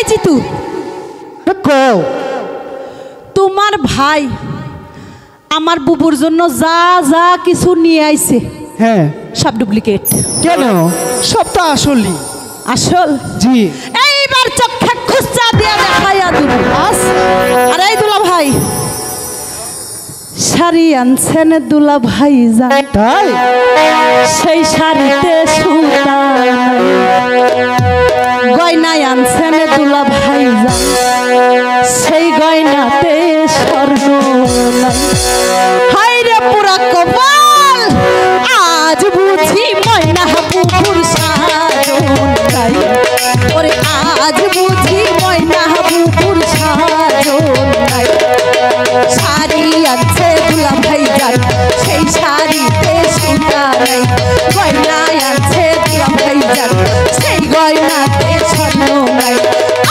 জিতু কও তোমার ভাই আমার বুবুর জন্য যা যা কিছু নিয়ে আইছে হ্যাঁ সব ডুপ্লিকেট। কেন? সব তো আসলই। আসল? জি। এইবার চোখে খুচা দিয়ে দেখাইয়া দিব। আর এই দুলা ভাই শাড়ি আনছেন দুলা ভাই জান, তাই সেই শাড়িতে সুতা গয়নায় আনছেন দুলা ভাই জান, সেই গয়নাতে স্বর্ণ নাই। হাই রে পুরা কপাল, আজ বুঝি ময়না বুবুর সাজন নাই। ওরে আজ বুঝি ময়না বুবুর সাজন নাই। শাড়ি আনছে দুলা ভাই জান, সেই শাড়িতে সুতা নাই। গয়নায় আনছে দুলা ভাই জান, সেই গয়নাতে স্বর্ণ নাই।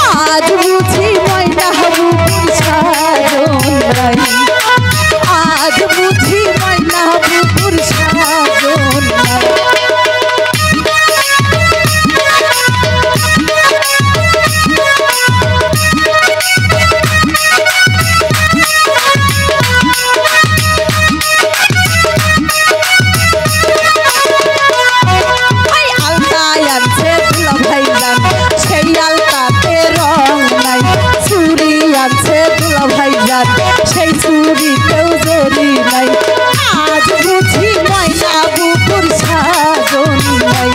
আজ বুঝি ময়না বুবুর সাজন নাই। আজ বুঝি ময়না বুবুর সাজন নাই। সেই চুরিতেও জরি নাই। আজ বুঝি ময়না বুবুর সাজন নাই।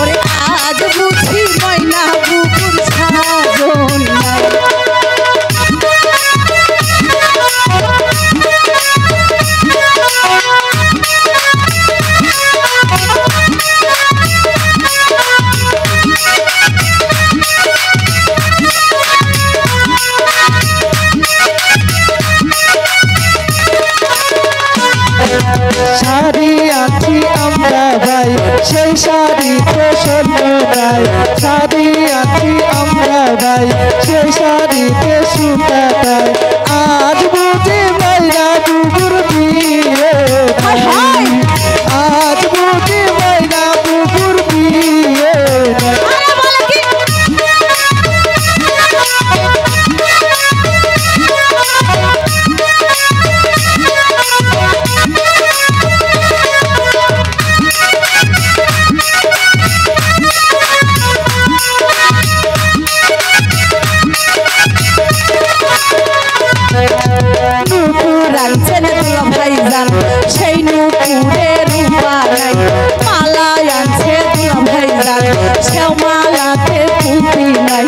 ওরে আজ বুঝি ময়না বুবুর সাজন নাই। শাড়ি আছি আমরা ভাই, সেই শাড়িতে স্বর্ণ নাই। শাড়ি আছি আমরা ভাই, সেই শাড়িতে সুতা নাই। আজ বুঝি ময়না বুবুর বিয়ে নাই। আজ বুঝি ময়না বুবুর বিয়ে নাই। নুপুর আনছেন দুলা ভাই জান, সেই নুপুরে রূপা নাই। মালা আনছে দুলা ভাই জান, সেও মালাতে পুঁতি নাই।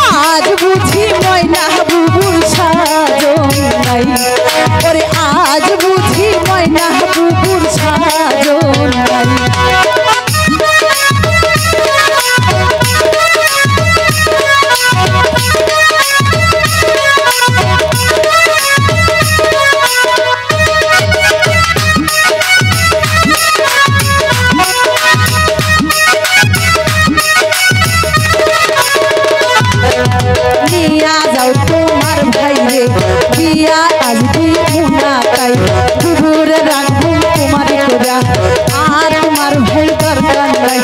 আজ বুঝি ময়না বুবুর সাজন নাই। ওরে আজ বুঝি ময়না বুবুর সাজন নাই। নিয়া যাও তোমার ভাইরে দিয়া আজ মুনা তাই। বুবুরে রাখবো তোমার কোরা, আর তোমার ভাই দরকার নাই।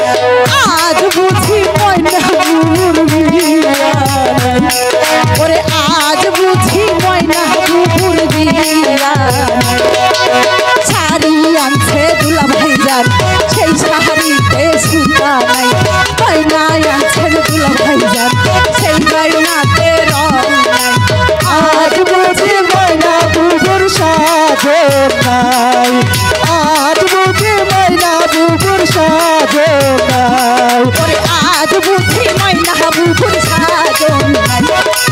আজ বুঝি ময়না বুবুর বিয়া নাই। ওরে আজ বুঝি ময়না বুবুর বিয়া নাই। শাড়ি আনছে দুলা ভাই জান, সেই শাড়িতে সুতা নাই। গয়নায় আনছেন দুলা ভাই জান, সেই গয়নাতে রং নাই। আজ বুঝি ময়না বুবুর সাজন নাই। আজ বুঝি ময়না বুবুর সাজন নাই। ওরে আজ বুঝি ময়না বুবুর সাজন নাই।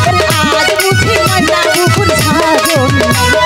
ওরে আজ বুঝি ময়না বুবুর সাজন নাই।